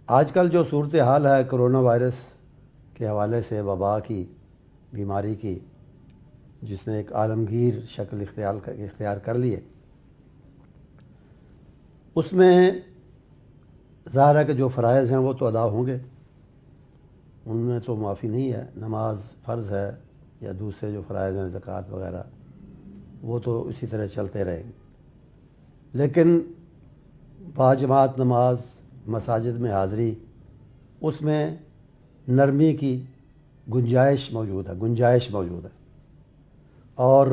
آج کل جو صورتحال ہے کرونا وائرس کے حوالے سے، وبا کی، بیماری کی، جس نے ایک عالمگیر شکل اختیار کر لی ہے، اس میں ظاہر ہے کہ جو فرائض ہیں وہ تو ادا ہوں گے، ان میں تو معافی نہیں ہے. نماز فرض ہے یا دوسرے جو فرائض ہیں زکوٰۃ وغیرہ، وہ تو اسی طرح چلتے رہیں گے. لیکن باجماعت نماز، مساجد میں حاضری، اس میں نرمی کی گنجائش موجود ہے اور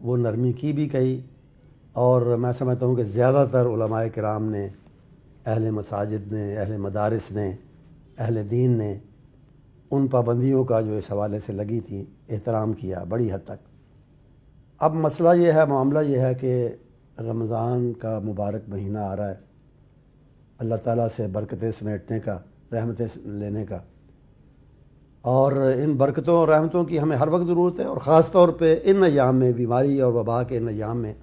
وہ نرمی کی بھی گئی. اور میں سمجھتا ہوں کہ زیادہ تر علماء کرام نے، اہل مساجد نے، اہل مدارس نے، اہل دین نے ان پابندیوں کا جو اس حوالے سے لگی تھی احترام کیا بڑی حد تک. اب مسئلہ یہ ہے، معاملہ یہ ہے کہ رمضان کا مبارک مہینہ آ رہا ہے، اللہ تعالیٰ سے برکتیں سمیٹنے کا، رحمتیں لینے کا، اور ان برکتوں اور رحمتوں کی ہمیں ہر وقت ضرورت ہے، اور خاص طور پہ ان ایام میں، بیماری اور وبا کے ان ایام میں،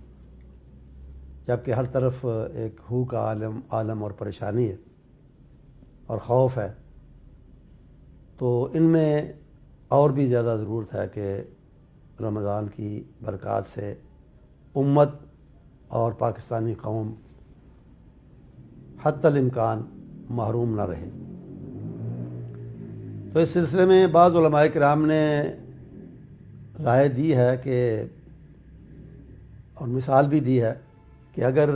جب کہ ہر طرف ایک ہو کا عالم اور پریشانی ہے اور خوف ہے، تو ان میں اور بھی زیادہ ضرورت ہے کہ رمضان کی برکات سے امت اور پاکستانی قوم حتی الامکان محروم نہ رہے. تو اس سلسلے میں بعض علماء کرام نے رائے دی ہے کہ، اور مثال بھی دی ہے کہ اگر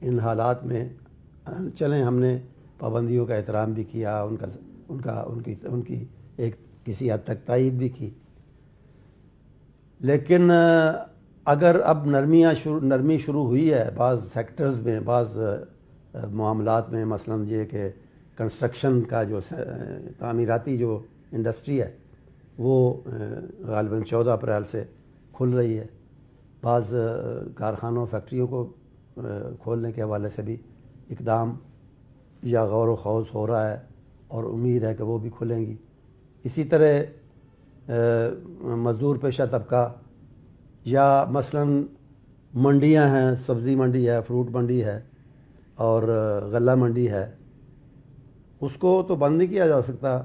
ان حالات میں چلیں، ہم نے پابندیوں کا احترام بھی کیا، ان کی ایک کسی حد تک تائید بھی کی، لیکن اگر اب نرمی شروع ہوئی ہے بعض سیکٹرز میں، بعض معاملات میں، مثلا یہ کہ کنسٹرکشن کا جو تعمیراتی جو انڈسٹری ہے وہ غالباً 14 اپریل سے کھل رہی ہے، بعض کارخانوں، فیکٹریوں کو کھولنے کے حوالے سے بھی اقدام یا غور و خوض ہو رہا ہے، اور امید ہے کہ وہ بھی کھلیں گی. اسی طرح مزدور پیشہ طبقہ، یا مثلا منڈیاں ہیں، سبزی منڈی ہے، فروٹ منڈی ہے اور غلہ منڈی ہے، اس کو تو بند نہیں کیا جا سکتا.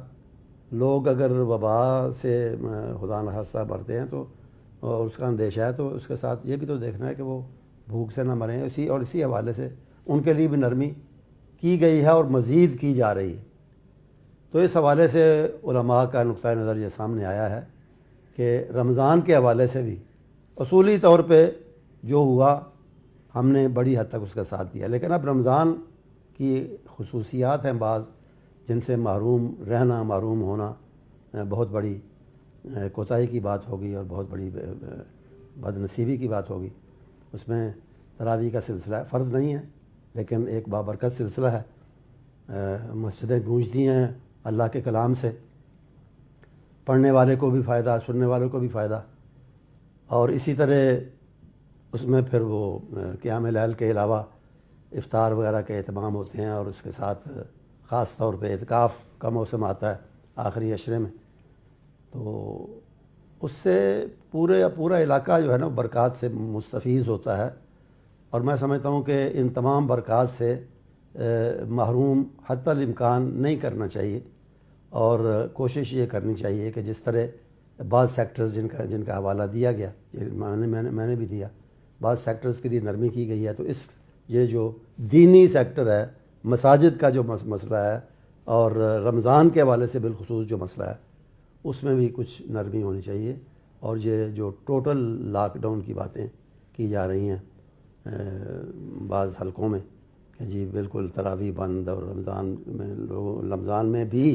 لوگ اگر وبا سے خدا نخواستہ مرتے ہیں تو، اور اس کا اندیشہ ہے، تو اس کے ساتھ یہ بھی تو دیکھنا ہے کہ وہ بھوک سے نہ مریں. اسی حوالے سے ان کے لیے بھی نرمی کی گئی ہے اور مزید کی جا رہی ہے. تو اس حوالے سے علماء کا نقطہ نظر یہ سامنے آیا ہے کہ رمضان کے حوالے سے بھی اصولی طور پہ جو ہوا ہم نے بڑی حد تک اس کا ساتھ دیا، لیکن اب رمضان کی خصوصیات ہیں بعض جن سے محروم رہنا، محروم ہونا بہت بڑی کوتاہی کی بات ہوگی اور بہت بڑی بد نصیبی کی بات ہوگی. اس میں تراویح کا سلسلہ فرض نہیں ہے لیکن ایک بابرکت سلسلہ ہے. مسجدیں گونجتی ہیں اللہ کے کلام سے، پڑھنے والے کو بھی فائدہ، سننے والوں کو بھی فائدہ، اور اسی طرح اس میں پھر وہ قیام لیل کے علاوہ افطار وغیرہ کے اہتمام ہوتے ہیں، اور اس کے ساتھ خاص طور پہ اعتکاف کا موسم آتا ہے آخری عشرے میں، تو اس سے پورا علاقہ جو ہے نا برکات سے مستفیض ہوتا ہے. اور میں سمجھتا ہوں کہ ان تمام برکات سے محروم حتی الامکان نہیں کرنا چاہیے، اور کوشش یہ کرنی چاہیے کہ جس طرح بعض سیکٹرز جن کا حوالہ دیا گیا، میں نے بھی دیا، بعض سیکٹرز کے لیے نرمی کی گئی ہے، تو یہ جو دینی سیکٹر ہے، مساجد کا جو مسئلہ ہے، اور رمضان کے حوالے سے بالخصوص جو مسئلہ ہے، اس میں بھی کچھ نرمی ہونی چاہیے. اور یہ جو ٹوٹل لاک ڈاؤن کی باتیں کی جا رہی ہیں بعض حلقوں میں کہ جی بالکل تراویح بند، اور رمضان میں بھی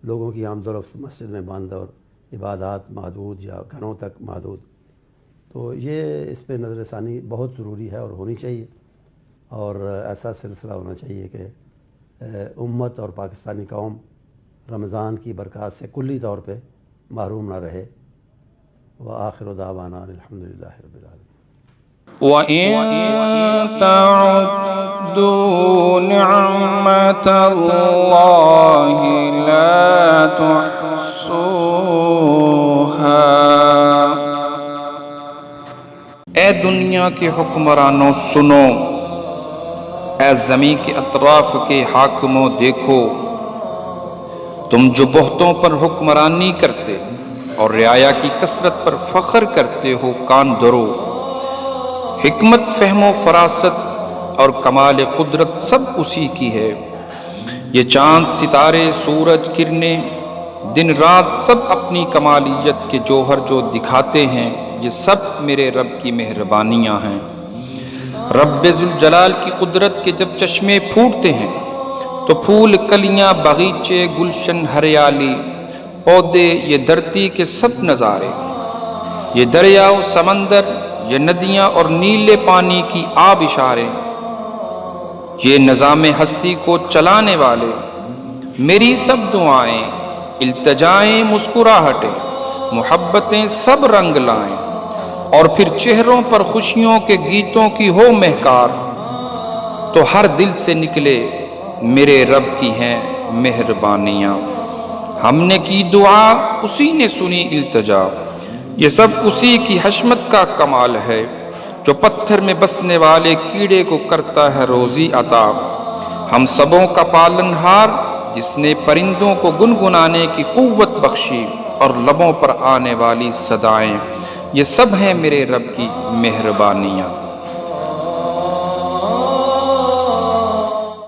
لوگوں کی آمد و رفت مسجد میں بند، اور عبادات محدود یا گھروں تک محدود، تو یہ اس پہ نظر ثانی بہت ضروری ہے اور ہونی چاہیے. اور ایسا سلسلہ ہونا چاہیے کہ امت اور پاکستانی قوم رمضان کی برکات سے کلی طور پہ محروم نہ رہے. وآخر دعوانا الحمدللہ رب العالمین. وَإِن تَعُدُّوا نِعْمَةَ اللَّهِ لَا تُحْصُوهَا. اے دنیا کے حکمرانوں سنو، اے زمین کے اطراف کے حاکموں دیکھو، تم جو بہتوں پر حکمرانی کرتے اور رعایا کی کثرت پر فخر کرتے ہو، کان دھرو۔ حکمت، فہم و فراست اور کمال قدرت سب اسی کی ہے۔ یہ چاند، ستارے، سورج، کرنیں، دن رات سب اپنی کمالیت کے جوہر جو دکھاتے ہیں، یہ سب میرے رب کی مہربانیاں ہیں۔ رب ذوالجلال کی قدرت کے جب چشمے پھوٹتے ہیں تو پھول، کلیاں، باغیچے، گلشن، ہریالی، پودے، یہ دھرتی کے سب نظارے، یہ دریا و سمندر، یہ ندیاں اور نیلے پانی کی آب اشارے، یہ نظام ہستی کو چلانے والے، میری سب دعائیں، التجائیں، مسکراہٹیں، محبتیں سب رنگ لائیں، اور پھر چہروں پر خوشیوں کے گیتوں کی ہو مہکار، تو ہر دل سے نکلے میرے رب کی ہیں مہربانیاں۔ ہم نے کی دعا، اسی نے سنی التجا، یہ سب اسی کی حشمت کا کمال ہے، جو پتھر میں بسنے والے کیڑے کو کرتا ہے روزی عطا۔ ہم سبوں کا پالنہار، جس نے پرندوں کو گنگنانے کی قوت بخشی اور لبوں پر آنے والی صدائیں، یہ سب ہیں میرے رب کی مہربانیاں۔